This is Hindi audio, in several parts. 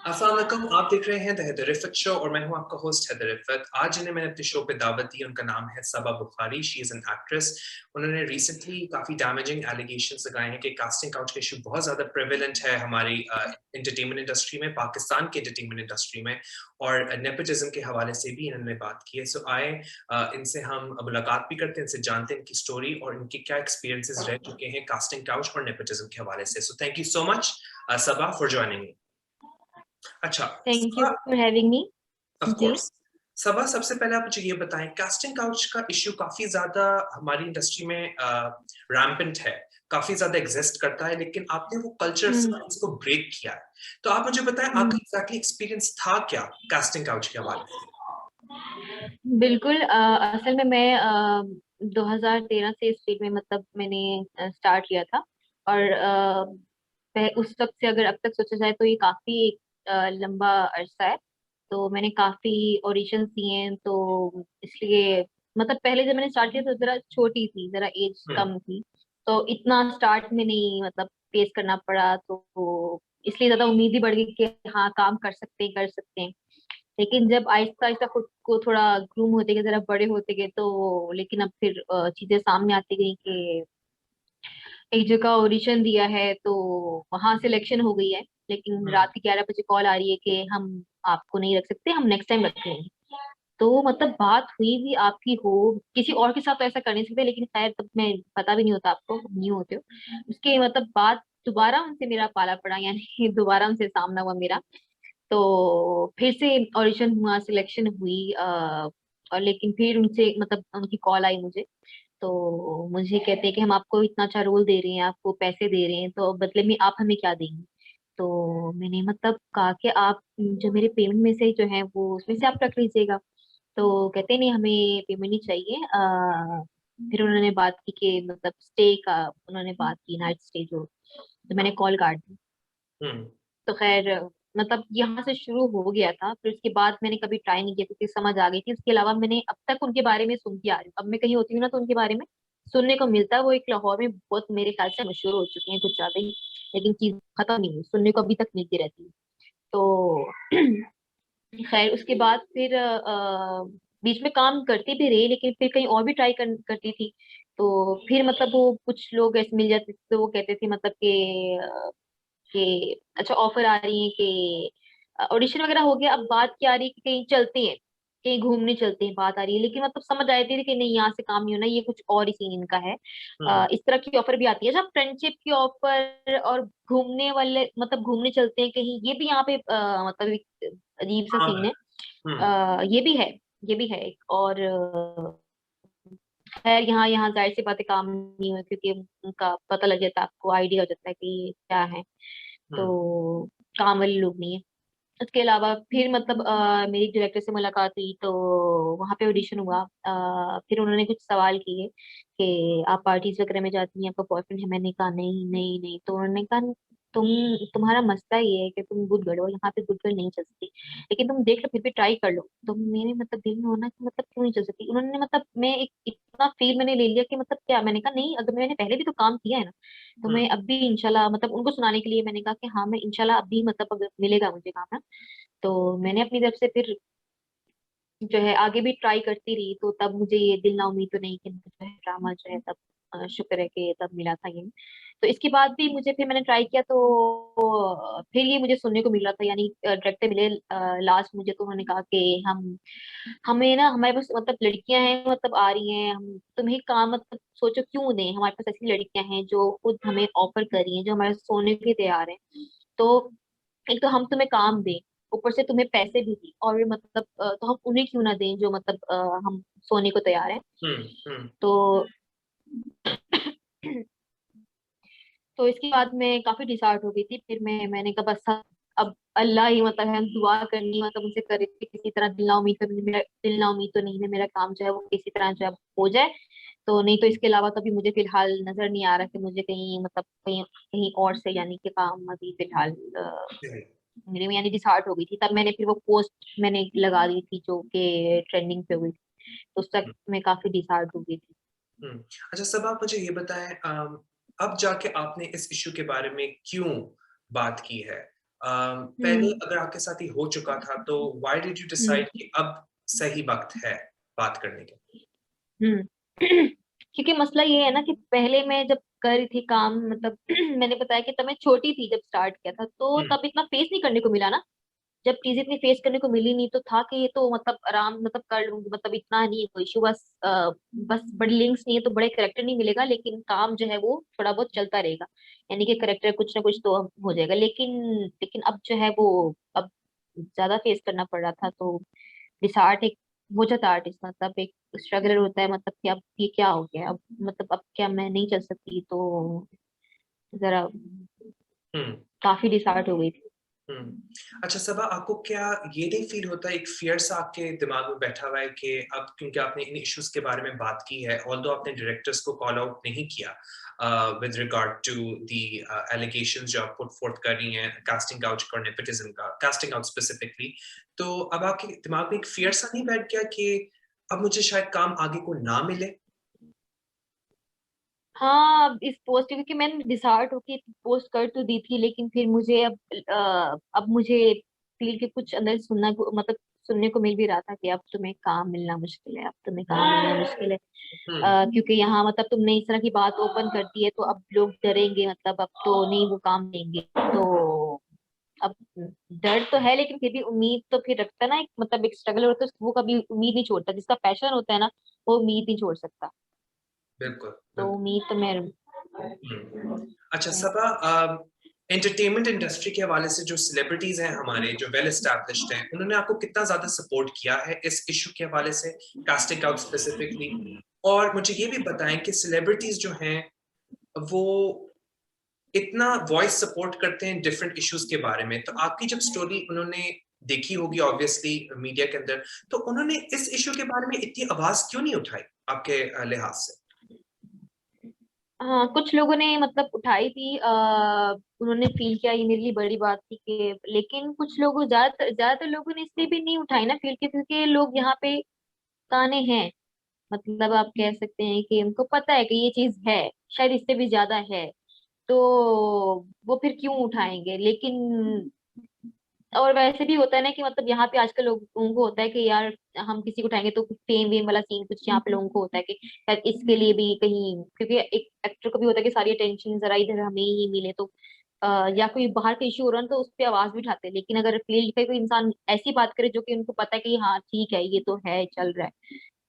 अस्सलाम वालेकुम, आप देख रहे हैं द हैदर रिफत शो और मैं हूं आपका होस्ट हैदर रिफत। आज जिन्हें मैंने अपने शो पे दावत दी, उनका नाम है Saba Bukhari. She is an actress. उन्होंने रिसेंटली काफ़ी डैमेजिंग एलिगेशंस लगाए हैं कि कास्टिंग काउच का इश्यू बहुत ज़्यादा प्रेवेलेंट है हमारी एंटरटेनमेंट इंडस्ट्री में, पाकिस्तान की एंटरटेनमेंट इंडस्ट्री में, और नेपोटिज्म के हवाले से भी इन्होंने बात की है। सो आए इनसे हम मुलाकात भी करते हैं, इनसे जानते हैं इनकी स्टोरी और इनके क्या एक्सपीरियंसेस रह चुके हैं कास्टिंग काउच और नेपोटिज्म के हवाले से। So thank you so much Saba for joining me. अच्छा, thank you Saba, for having me. Of जी। कोर्स। सबा, सबसे पहले आप मुझे ये बताएं, कास्टिंग काउच का इश्यू काफी ज्यादा हमारी इंडस्ट्री में रैम्पेंट है, काफी ज्यादा एग्जिस्ट करता है, लेकिन आपने वो कल्चर हुँ, साइंस को ब्रेक किया है। तो आप मुझे बताएं, हुँ। आपका एग्जैक्टली एक्सपीरियंस था क्या कास्टिंग काउच के हवाले से? बिल्कुल असल में मैं 2013 से इस फील्ड में मतलब मैंने स्टार्ट किया था और उस वक्त से अगर अब तक सोचा जाए तो ये काफी एक लंबा अरसा है। तो मैंने काफी ऑडिशंस दिए हैं, तो इसलिए मतलब पहले जब मैंने स्टार्ट किया तो जरा छोटी थी, जरा एज हम्म। कम थी, तो इतना स्टार्ट में नहीं मतलब फेस करना पड़ा, तो इसलिए ज्यादा उम्मीद ही बढ़ गई कि हाँ काम कर सकते हैं, कर सकते हैं। लेकिन जब आहिस्ता आहिस्ता खुद को थोड़ा ग्रूम होते गए, जरा बड़े होते गए, तो लेकिन अब फिर चीजें सामने आती गई कि एक जगह ऑडिशन दिया है तो वहां सिलेक्शन हो गई है, लेकिन हम्म। रात के 11 बजे कॉल आ रही है कि हम आपको नहीं रख सकते, हम नेक्स्ट टाइम रख लेंगे। तो मतलब बात हुई भी आपकी हो, किसी और के साथ तो ऐसा कर नहीं सकते, लेकिन खैर तब मैं पता भी नहीं होता, आपको न्यू होते हो उसके मतलब बात दोबारा उनसे मेरा पाला पड़ा, यानी दोबारा उनसे सामना हुआ मेरा। तो फिर से ऑडिशन हुआ, सिलेक्शन हुई, और लेकिन फिर उनसे मतलब उनकी कॉल आई मुझे। तो मुझे कहते हैं कि हम आपको इतना अच्छा रोल दे रहे हैं, आपको पैसे दे रहे हैं, तो बदले में आप हमें क्या देंगे? तो मैंने मतलब कहा कि आप जो मेरे पेमेंट में से जो है वो उसमें से आप रख लीजिएगा। तो कहते नहीं, हमें पेमेंट नहीं चाहिए। फिर उन्होंने बात की कि मतलब स्टे का, उन्होंने बात की नाइट स्टे जो, तो मैंने कॉल काट दी। हम्म। तो खैर मतलब यहाँ से शुरू हो गया था, फिर उसके बाद मैंने कभी ट्राई नहीं किया क्योंकि समझ आ गई थी। उसके अलावा मैंने अब तक उनके बारे में सुनती आ रही हूँ, अब मैं कहीं होती हूँ ना तो उनके बारे में सुनने को मिलता है। वो एक लाहौर में बहुत मेरे ख्याल से मशहूर हो चुके हैं कुछ ज्यादा ही, लेकिन चीज खत्म नहीं हुई, सुनने को अभी तक मिलती रहती है। तो खैर उसके बाद फिर बीच में काम करती भी रही, लेकिन फिर कहीं और भी ट्राई करती थी। तो फिर मतलब वो कुछ लोग ऐसे मिल जाते थे, तो वो कहते थे मतलब कि अच्छा ऑफर आ रही है कि ऑडिशन वगैरह हो गया, अब बात क्या आ रही है कि कहीं चलते हैं, कहीं घूमने चलते हैं, बात आ रही है। लेकिन मतलब समझ आ रही थी कि नहीं, यहाँ से काम नहीं होना, ये कुछ और ही सीन इनका है। हम्म। इस तरह की ऑफर भी आती है, जब फ्रेंडशिप की ऑफर और घूमने वाले मतलब घूमने चलते हैं कहीं, ये भी यहाँ पे मतलब एक अजीब सा हाँ सीन है। है। हम्म। ये भी है, ये भी है एक और खैर यहाँ यहाँ जाहिर सी बातें काम नहीं हुई, क्योंकि उनका पता लग जाता है, आपको आइडिया हो जाता है कि ये क्या है। हम्म। तो काम वाले लोग नहीं है। उसके अलावा फिर मतलब मेरी डायरेक्टर से मुलाकात हुई, तो वहां पे ऑडिशन हुआ। फिर उन्होंने कुछ सवाल किए कि आप पार्टीज वगैरह में जाती हैं, आपका बॉयफ्रेंड है? मैंने कहा नहीं नहीं नहीं। तो उन्होंने कहा तुम, तुम्हारा मसला ये है कि तुम गुड गर्ल हो, यहाँ पे गुड गर्ल नहीं चल सकती, लेकिन तुम देख लो, फिर भी ट्राई कर लो। तो मेरे मतलब दिल में होना कि मतलब क्यों नहीं चल सकती। उन्होंने मतलब मैं एक इतना फील मैंने ले लिया कि मतलब क्या, मैंने कहा नहीं, अगर मैंने पहले भी तो काम किया है ना, तो हम्म। मैं अब भी इंशाल्लाह मतलब उनको सुनाने के लिए मैंने कहा कि हाँ मैं इंशाल्लाह अब भी मतलब अगर मिलेगा मुझे काम ना, तो मैंने अपनी तरफ से फिर जो है आगे भी ट्राई करती रही। तो तब मुझे ये दिल ना उम्मीद तो नहीं कि जो है ड्रामा जो है तब शुक्र है कि तब मिला था ये। तो इसके बाद भी मुझे फिर मैंने ट्राई किया, तो फिर ये मुझे सुनने को मिल रहा था, यानी डायरेक्टर मिले लास्ट मुझे, तो उन्होंने कहा कि हम हमें ना, हमारे पास मतलब लड़कियां हैं, मतलब आ रही हैं, हम तुम्हें काम मतलब सोचो क्यों दें, हमारे पास ऐसी लड़कियां हैं जो खुद हमें ऑफर कर रही हैं, जो हमारे सोने के लिए तैयार हैं। तो एक तो हम तुम्हें काम दें, ऊपर से तुम्हें पैसे भी दें, और मतलब तो हम उन्हें क्यों ना दें जो मतलब हम सोने को तैयार हैं। हम्म। हम्म। तो तो इसके बाद मैं काफी डिसहार्ट हो गई थी। फिर मैंने कहा बस अब अल्लाह ही मतलब है, हम दुआ करनी मतलब उनसे करे कि किसी तरह दिल ना उम्मीद कर, मेरा दिल ना उम्मीद तो नहीं है, मेरा काम जो है वो किसी तरह जो है हो जाए। तो नहीं तो इसके अलावा तो अभी मुझे फिलहाल नजर नहीं आ रहा कि मुझे कहीं मतलब कहीं कहीं और से यानी कि काम अभी फिलहाल हम्म। मेरे में, यानी डिसहार्ट हो गई थी। तब मैंने फिर वो पोस्ट मैंने लगा दी थी जो कि ट्रेंडिंग पे हुई थी, तो उस तक मैं काफी डिसहार्ट हो गई थी। हम्म। अच्छा सब, आप मुझे ये बताएं, अब जाके आपने इस इशू के बारे में क्यों बात की है? पहले अगर आपके साथ ही हो चुका था तो why did you hmm decide कि अब सही वक्त है बात करने के? हम्म क्योंकि मसला ये है ना कि पहले मैं जब कर रही थी काम, मतलब मैंने बताया कि तब मैं छोटी थी जब स्टार्ट किया था, तो हम्म तब इतना फेस नहीं करने को मिला ना। जब चीजें इतनी फेस करने को मिली नहीं, तो था कि ये तो मतलब आराम, मतलब कर लूंगी, मतलब इतना नहीं कोई इशू, बस बस बड़ी लिंक्स नहीं है तो बड़े करेक्टर नहीं मिलेगा, लेकिन काम जो है वो थोड़ा बहुत चलता रहेगा, यानी कि करेक्टर कुछ ना कुछ तो अब हो जाएगा। लेकिन लेकिन अब जो है वो, अब ज्यादा फेस करना पड़ रहा था, तो डिसहार्ट एक हो जाता है आर्टिस्ट, मतलब एक स्ट्रगलर होता है, मतलब कि अब ये क्या हो गया, अब मतलब अब क्या मैं नहीं चल सकती, तो जरा हम्म काफी डिसहार्ट हो गई थी। अच्छा सबा, आपको क्या ये नहीं फील होता, एक फियर सा आपके दिमाग में बैठा हुआ है कि अब क्योंकि आपने इन इश्यूज के बारे में बात की है, ऑल्दो आपने डायरेक्टर्स को कॉल आउट नहीं किया with regard to the allegations जो आप पुट फोर्थ कर रही हैं कास्टिंग काउच और नेपोटिज्म का, कास्टिंग आउट स्पेसिफिकली, तो अब आपके दिमाग में एक फियर सा नहीं बैठ गया कि अब मुझे शायद काम आगे को ना मिले? हाँ, अब इस पोस्ट, क्योंकि मैंने डिसहार्ट होके पोस्ट कर तो दी थी, लेकिन फिर मुझे अब मुझे फील के कुछ अंदर सुनना मतलब सुनने को मिल भी रहा था कि अब तुम्हें काम मिलना मुश्किल है, अब तुम्हें काम मिलना मुश्किल है। हम्म क्योंकि यहाँ मतलब तुमने इस तरह की बात ओपन कर दी है, तो अब लोग डरेंगे, मतलब अब तो नहीं वो काम देंगे, तो अब डर तो है, लेकिन फिर भी उम्मीद तो फिर रखता है ना, एक मतलब एक स्ट्रगल होता है, वो कभी उम्मीद नहीं छोड़ता, जिसका पैशन होता है ना, वो उम्मीद नहीं छोड़ सकता। बिल्कुल तो बिल्कुल। उम्मीद तो मैं अच्छा सबा, एंटरटेनमेंट इंडस्ट्री के हवाले से जो सेलिब्रिटीज हैं हमारे, जो वेल एस्टैब्लिश्ड हैं, उन्होंने आपको कितना ज्यादा सपोर्ट किया है इस इशू के हवाले से, कास्टिंग आउट स्पेसिफिकली? और मुझे ये भी बताएं कि सेलिब्रिटीज जो हैं वो इतना वॉइस सपोर्ट करते हैं डिफरेंट इश्यूज के बारे में, तो आपकी जब स्टोरी उन्होंने देखी होगी ऑब्वियसली मीडिया के अंदर, तो उन्होंने इस इशू के बारे में इतनी आवाज क्यों नहीं उठाई आपके लिहाज से? हाँ, कुछ लोगों ने मतलब उठाई थी, उन्होंने फील किया ये मेरे लिए बड़ी बात थी कि, लेकिन कुछ लोगों, ज्यादातर ज्यादातर लोगों ने इसलिए भी नहीं उठाई ना फील के, क्योंकि लोग यहाँ पे काने हैं, मतलब आप कह सकते हैं कि उनको पता है कि ये चीज है, शायद इससे भी ज्यादा है, तो वो फिर क्यों उठाएंगे। लेकिन और वैसे भी होता है ना कि मतलब यहाँ पे आजकल लोगों को होता है कि यार हम किसी को उठाएंगे तो कुछ फेम वेम वाला सीन कुछ यहाँ पे लोगों को होता है कि शायद इसके लिए भी कहीं, क्योंकि एक एक्टर को भी होता है कि सारी अटेंशन जरा इधर हमें ही मिले, तो या कोई बाहर का इशू हो रहा है तो उस पर आवाज भी उठाते हैं। लेकिन अगर फील्ड का कोई इंसान ऐसी बात करे जो कि उनको पता है कि हाँ ठीक है, ये तो है, चल रहा है,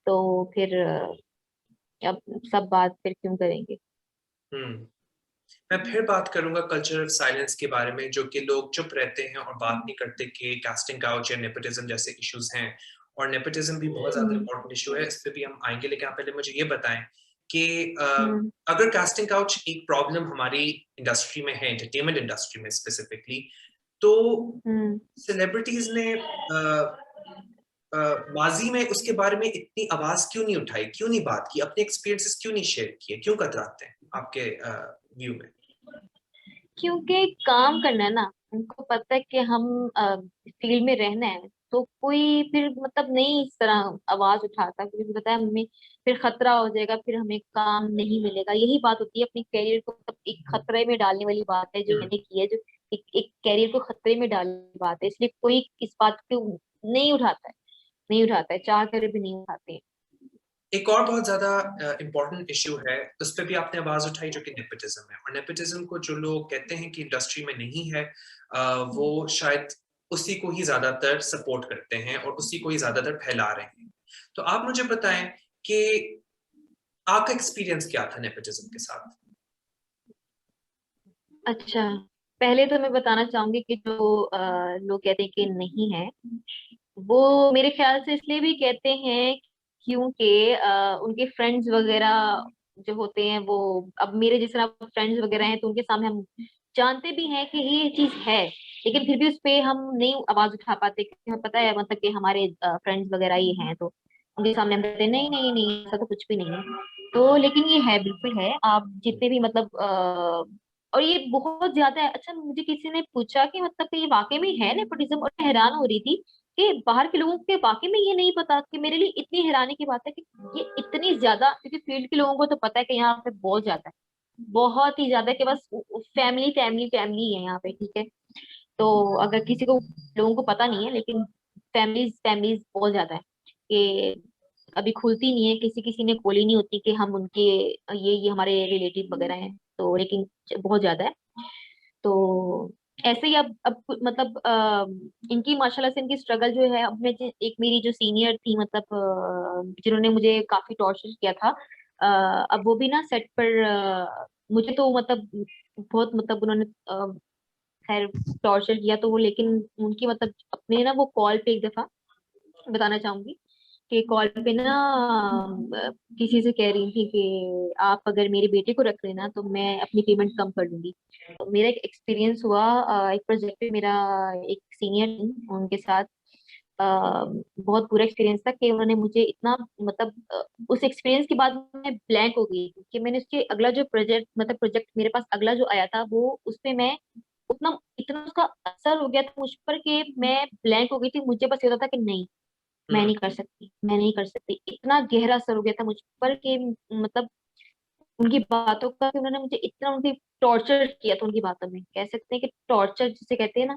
तो फिर अब सब बात फिर क्यों करेंगे। हम्म मैं फिर बात करूंगा कल्चर ऑफ साइलेंस के बारे में, जो कि लोग चुप रहते हैं और बात नहीं करते कि कास्टिंग काउच या नेपोटिज्म जैसे इश्यूज हैं, और नेपोटिज्म भी बहुत ज्यादा हम्म इंपॉर्टेंट इशू है, इस पे भी हम आएंगे, लेकिन आप पहले मुझे ये बताएं कि हम्म अगर कास्टिंग काउच एक प्रॉब्लम हमारी इंडस्ट्री में है, एंटरटेनमेंट इंडस्ट्री में स्पेसिफिकली, तो हम्म सेलिब्रिटीज ने माजी में उसके बारे में इतनी आवाज क्यों नहीं उठाई, क्यों नहीं बात की, अपने एक्सपीरियंसेस क्यों नहीं शेयर किए, क्यों कतराते हैं आपके व्यू में? क्योंकि काम करना है ना, उनको पता है कि हम फील्ड में रहना है, तो कोई फिर मतलब नहीं इस तरह आवाज उठाता, क्योंकि पता है हमें फिर खतरा हो जाएगा, फिर हमें काम नहीं मिलेगा। यही बात होती है अपने कैरियर को मतलब एक खतरे में डालने वाली बात है जो हम्म मैंने की है, जो एक कैरियर को खतरे में डालने वाली बात है, इसलिए कोई इस बात को नहीं उठाता है, नहीं उठाता है, चाह कर भी नहीं उठाते हैं। एक और बहुत ज्यादा इंपॉर्टेंट इश्यू है, उस पर भी आपने आवाज उठाई, जो कि नेपोटिज्म है, और नेपोटिज्म को जो लोग कहते हैं कि इंडस्ट्री में नहीं है, वो शायद उसी को ही ज्यादातर सपोर्ट करते हैं और उसी को ही ज्यादातर फैला रहे हैं। तो आप मुझे बताएं कि आपका एक्सपीरियंस क्या था नेपोटिज्म के साथ? अच्छा, पहले तो मैं बताना चाहूंगी कि जो लोग कहते हैं कि नहीं है, वो मेरे ख्याल से इसलिए भी कहते हैं क्योंकि उनके फ्रेंड्स वगैरह जो होते हैं वो, अब मेरे जिस तरह फ्रेंड्स वगैरह हैं, तो उनके सामने हम जानते भी हैं कि ये चीज है, लेकिन फिर भी उस पे हम नहीं आवाज उठा पाते, क्योंकि हमें पता है मतलब कि हमारे फ्रेंड्स वगैरह ही हैं, तो उनके सामने हम कहते हैं नहीं नहीं नहीं, ऐसा तो कुछ भी नहीं है। तो लेकिन ये है, बिल्कुल है, आप जितने भी मतलब और ये बहुत ज्यादा है। अच्छा, मुझे किसी ने पूछा कि मतलब कि ये वाकई में है नेपोटिज्म, और मैं हैरान हो रही थी कि बाहर के लोगों के वाकई में ये नहीं पता, कि मेरे लिए इतनी हैरानी की बात है कि ये इतनी ज्यादा, क्योंकि फील्ड के लोगों को तो पता है कि यहाँ पे बहुत ज्यादा है, बहुत ही ज्यादा, कि बस फैमिली फैमिली फैमिली है यहाँ पे, ठीक है। तो अगर किसी को, लोगों को पता नहीं है, लेकिन फैमिलीज फैमिलीज बहुत ज्यादा है कि अभी खुलती नहीं है, किसी किसी ने खोली नहीं होती कि हम उनके ये हमारे रिलेटिव वगैरह हैं, तो लेकिन बहुत ज्यादा है। तो ऐसे ही अब मतलब इनकी माशाल्लाह से इनकी स्ट्रगल जो है, अब मैं एक मेरी जो सीनियर थी, मतलब जिन्होंने मुझे काफी टॉर्चर किया था, अब वो भी ना सेट पर मुझे तो मतलब बहुत मतलब उन्होंने खैर टॉर्चर किया, तो वो लेकिन उनकी मतलब अपने ना वो कॉल पे एक दफा बताना चाहूंगी कि कॉल पे ना किसी से कह रही थी कि आप अगर मेरे बेटे को रख लेना तो मैं अपनी पेमेंट कम कर दूंगी। तो मेरा एक एक्सपीरियंस हुआ, एक प्रोजेक्ट पे मेरा एक सीनियर उनके साथ अ, बहुत बुरा एक्सपीरियंस था कि उन्होंने मुझे इतना मतलब उस एक्सपीरियंस के बाद मैं ब्लैंक हो गई कि मैंने उसके अगला जो प्रोजेक्ट मेरे पास अगला जो आया था, वो उसपे मैं उतना इतना उसका असर हो गया था मुझ पर कि मैं ब्लैंक हो गई थी। मुझे बस ये होता था कि नहीं, मैं हुँ, नहीं कर सकती, मैं नहीं कर सकती। इतना गहरा असर हो गया था मुझ पर कि मतलब उनकी बातों का, कि उन्होंने मुझे इतना उनकी टॉर्चर किया था, उनकी बातों में कह सकते हैं कि टॉर्चर जिसे कहते हैं ना,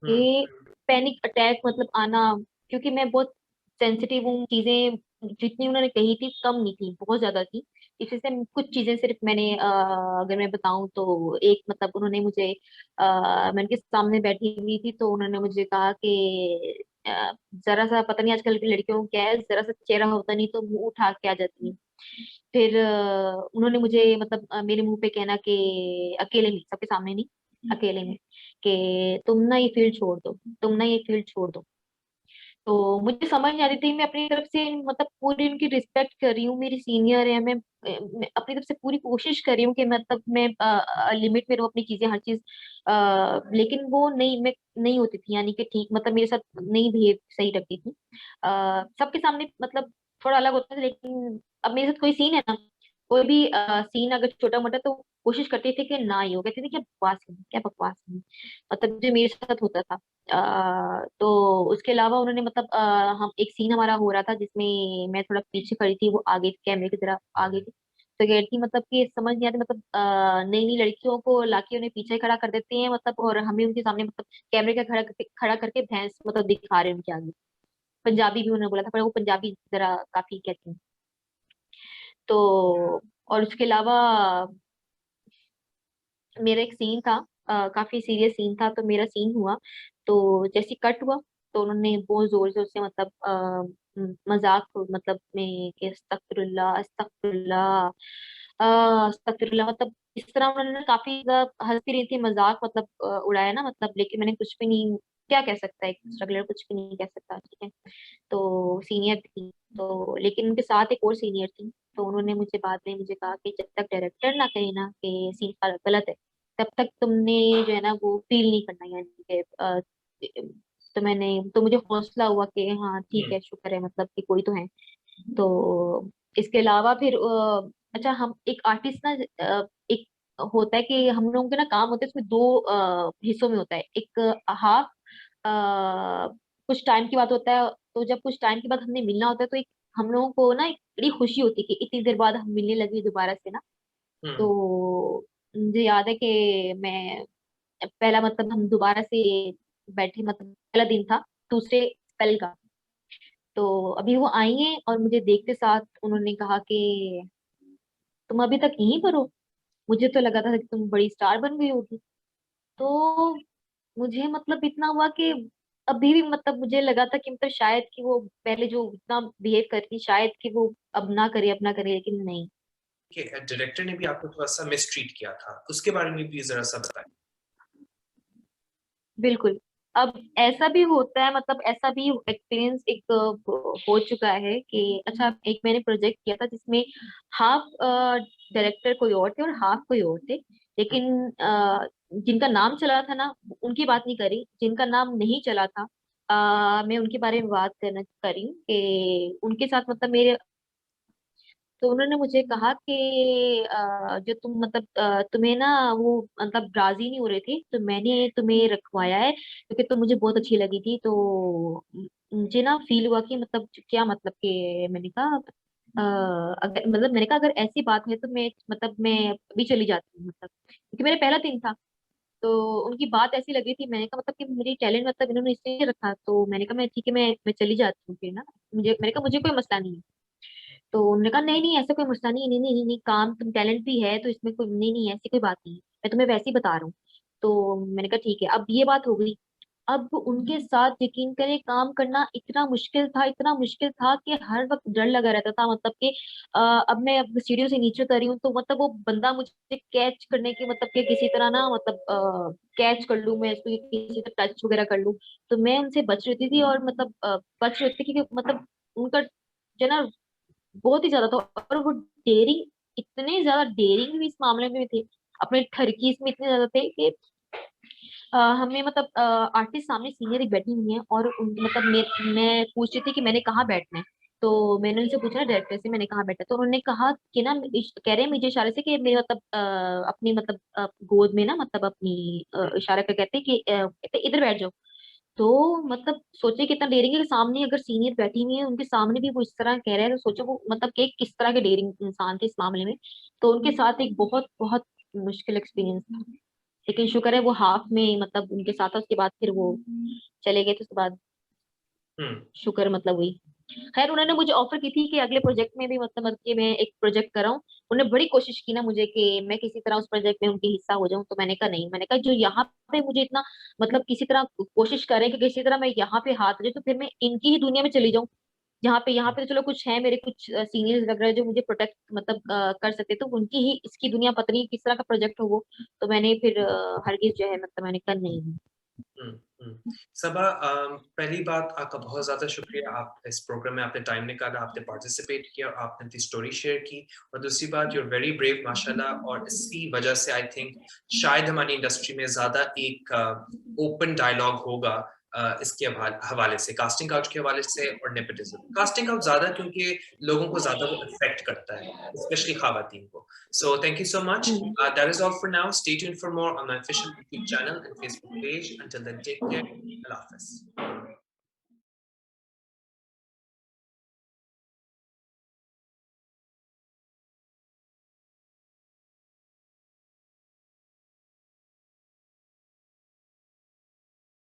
हुँ, कि पैनिक अटैक मतलब आना। क्योंकि मैं बहुत सेंसिटिव हूँ, चीजें जितनी उन्होंने कही थी कम नहीं थी, बहुत ज्यादा थी। इसी से कुछ चीजें सिर्फ मैंने अगर मैं बताऊं तो एक मतलब उन्होंने मुझे मैं उनके सामने बैठी हुई थी, तो उन्होंने मुझे कहा कि जरा सा पता नहीं आजकल की लड़कियों को क्या है, जरा सा चेहरा होता नहीं तो मुंह उठा के आ जाती है। फिर उन्होंने मुझे मतलब मेरे मुंह पे कहना कि अकेले में, सबके सामने नहीं, अकेले में, कि तुम ना ये फील्ड छोड़ दो, तुम ना ये फील्ड छोड़ दो। तो मुझे समझ नहीं आ रही थी, मैं अपनी तरफ से मतलब पूरी उनकी रिस्पेक्ट कर रही हूँ, मेरी सीनियर है, मैं अपनी तरफ से पूरी कोशिश कर रही हूँ कि मतलब मैं लिमिट में रहूँ अपनी चीजें, हर चीज लेकिन वो नहीं, मैं नहीं होती थी, यानी कि ठीक मतलब मेरे साथ नहीं बिहेव सही रखती थी। सबके सामने मतलब थोड़ा अलग होता था, लेकिन अब मेरे साथ कोई सीन है ना, कोई भी सीन अगर छोटा मोटा, तो कोशिश करते थे कि ना ही हो, कहते थे क्या बकवास है, क्या बकवास है, मतलब जो मेरे साथ होता था। तो उसके अलावा उन्होंने मतलब हम एक सीन हमारा हो रहा था जिसमें मैं थोड़ा पीछे खड़ी थी, वो आगे कैमरे की तरफ आगे थी। तो कह रही थी मतलब कि समझ नहीं आती, मतलब नई नई लड़कियों को लाके उन्हें पीछे खड़ा कर देते हैं, मतलब और हमें उनके सामने मतलब कैमरे का खड़ा करके भैंस मतलब दिखा रहे हैं उनके आगे। पंजाबी भी उन्होंने बोला था, पर वो पंजाबी जरा काफी कहती हैं। तो और उसके अलावा मेरा एक सीन था, काफी सीरियस सीन था, तो मेरा सीन हुआ, तो जैसे कट हुआ, तो उन्होंने बहुत जोर जोर से मतलब मजाक मतलब में कि अस्तगफिरुल्लाह अस्तगफिरुल्लाह अस्तगफिरुल्लाह, मतलब इस तरह उन्होंने काफी ज्यादा हंसती रही थी, मजाक मतलब उड़ाया ना, मतलब लेकिन मैंने कुछ भी नहीं, क्या कह सकता है एक स्ट्रगलर, कुछ भी नहीं कह सकता, ठीक है। तो सीनियर थी, तो लेकिन उनके साथ एक और सीनियर थी, तो उन्होंने मुझे बाद में मुझे कहा कि जब तक डायरेक्टर ना कहे ना कि सीन गलत है, तब तक तुमने जो है ना वो फील नहीं करना, यानी कि तो मैंने, तो मुझे हौसला हुआ कि हाँ ठीक हुँ, है, शुक्र है मतलब कि कोई तो है। तो इसके अलावा फिर अच्छा, हम एक आर्टिस्ट ना एक होता है कि हम लोगों के ना काम होते हैं, इसमें दो हिस्सों में होता है, एक हाफ कुछ टाइम के बाद होता है, तो जब कुछ टाइम के बाद हमने मिलना होता है, तो एक हम लोगों को ना एक बड़ी खुशी होती है कि इतनी देर बाद हम मिलने लगे दोबारा से ना। हुँ, तो मुझे याद है कि मैं पहला मतलब हम दोबारा से बैठे, मतलब पहला दिन था दूसरे स्पेल का। तो अभी वो आई हैं और मुझे देखते साथ उन्होंने कहा कि तुम अभी तक यहीं पर हो, मुझे तो लगा था कि तुम बड़ी स्टार बन गई होगी। तो मुझे मतलब इतना हुआ कि अभी भी मतलब मुझे लगा था कि मतलब शायद कि वो पहले जो इतना बिहेव करती थी, शायद कि वो अब ना करे, लेकिन नहीं। कि डायरेक्टर ने भी आपको थोड़ा-सा मिसट्रीट किया था, उसके बारे में भी ज़रा-सा बताएँ? बिल्कुल। अब ऐसा भी होता है, मतलब ऐसा भी एक्सपीरियंस एक हो चुका है कि अच्छा, एक मैंने प्रोजेक्ट किया था जिसमें हाफ डायरेक्टर कोई और थे और हाफ कोई और थे, हुँ, लेकिन जिनका नाम चला था ना, उनकी बात नहीं करी, जिनका नाम नहीं चला था मैं उनके बारे में बात करना करी हूँ कि उनके साथ मतलब मेरे, तो उन्होंने मुझे कहा कि जो तुम मतलब तुम्हें ना वो मतलब राजी नहीं हो रहे थे, तो मैंने तुम्हें रखवाया है क्योंकि तुम मुझे बहुत अच्छी लगी थी। तो मुझे ना फील हुआ कि मतलब क्या मतलब कि मैंने कहा अगर मतलब मैंने कहा अगर ऐसी बात है तो मैं मतलब मैं अभी चली जाती हूँ, मतलब क्योंकि मेरा पहला दिन था। तो उनकी बात ऐसी लगी थी, मैंने कहा मतलब कि मेरी टैलेंट मतलब इन्होंने इसलिए रखा, तो मैंने कहा मैं ठीक है, मैं चली जाती हूँ फिर ना, मैंने कहा मुझे कोई मसला नहीं है। तो उन्होंने कहा नहीं नहीं ऐसा कोई मसला नहीं है, नहीं नहीं नहीं नहीं, काम तुम टैलेंट भी है तो इसमें कोई नहीं नहीं ऐसी कोई बात नहीं है, मैं तुम्हें वैसे ही बता रहा हूँ। तो मैंने कहा ठीक है, अब ये बात हो गई। अब उनके साथ यकीन करें काम करना इतना मुश्किल था, इतना मुश्किल था कि हर वक्त डर लगा रहता था, मतलब कि अब मैं अब सीढ़ियों से नीचे उतरी हूँ तो मतलब वो बंदा मुझे कैच करने की मतलब कि किसी तरह ना मतलब कैच कर लूं मैं इसको, किसी तरह टच वगैरह कर लूं। तो मैं उनसे बच रहती थी, और मतलब बच रही थी क्योंकि मतलब उनका जो ना बहुत ही ज्यादा था, और वो डेयरिंग, इतने ज्यादा डेयरिंग भी इस मामले में थे, अपने ठरकीस में इतने ज्यादा थे कि हमें मतलब आर्टिस्ट सामने सीनियर एक बैठी हुई है, और मतलब मैं पूछ रही थी कि मैंने कहाँ बैठना है। तो मैंने उनसे पूछा ना डायरेक्टर से मैंने कहाँ बैठा, तो उन्होंने कहा कि ना कह रहे हैं मुझे इशारे से कि मेरे मतलब अपनी मतलब गोद में ना मतलब अपनी इशारा कर कहते हैं कि कहते हैं, इधर बैठ जाओ। तो मतलब सोचे कितना डेयरिंग है कि सामने अगर सीनियर बैठी हुई है उनके सामने भी वो इस तरह कह रहे हैं, तो सोचो वो मतलब कि किस तरह के डेयरिंग इंसान थे इस मामले में। तो उनके साथ एक बहुत बहुत मुश्किल एक्सपीरियंस था, लेकिन शुक्र है वो हाफ में मतलब उनके साथ था, उसके बाद फिर वो चले गए, तो उसके बाद हम्म। शुक्र मतलब हुई। खैर उन्होंने मुझे ऑफर की थी कि अगले प्रोजेक्ट में भी मतलब कि मैं एक प्रोजेक्ट कर रहा हूँ। उन्होंने बड़ी कोशिश की ना मुझे कि मैं किसी तरह उस प्रोजेक्ट में उनकी हिस्सा हो जाऊं, तो मैंने कहा नहीं, मैंने कहा जो यहाँ पे मुझे इतना मतलब किसी तरह कोशिश करें कि किसी तरह मैं यहाँ पे हाथ दे, तो फिर मैं इनकी ही दुनिया में चली जाऊं, जहाँ पे यहाँ पे तो चलो कुछ है मेरे कुछ सीनियर्स वगैरह जो मुझे प्रोटेक्ट मतलब कर सकते, तो उनकी ही इसकी दुनिया पता नहीं किस तरह का प्रोजेक्ट हो वो। तो मैंने फिर हरगिज जो है मतलब मैंने कहा नहीं। हम्म। सबा, पहली बात आपका बहुत ज़्यादा शुक्रिया, आप इस प्रोग्राम में आपने टाइम निकाला, आपने पार्टिसिपेट किया और आपने अपनी स्टोरी शेयर की। और दूसरी बात, यू आर वेरी ब्रेव माशाल्लाह, और इसी वजह से आई थिंक शायद हमारी इंडस्ट्री में ज़्यादा एक ओपन डायलॉग होगा इसके हवाले से, कास्टिंग काउच के हवाले से और नेपोटिज्म। कास्टिंग काउच ज़्यादा क्योंकि लोगों को ज़्यादा वो अफेक्ट करता है, स्पेशली खवातीन को। So thank you so much. Hmm. That is all for now. Stay tuned for more on my official YouTube channel and Facebook page. Until then, take care. Allah Hafiz.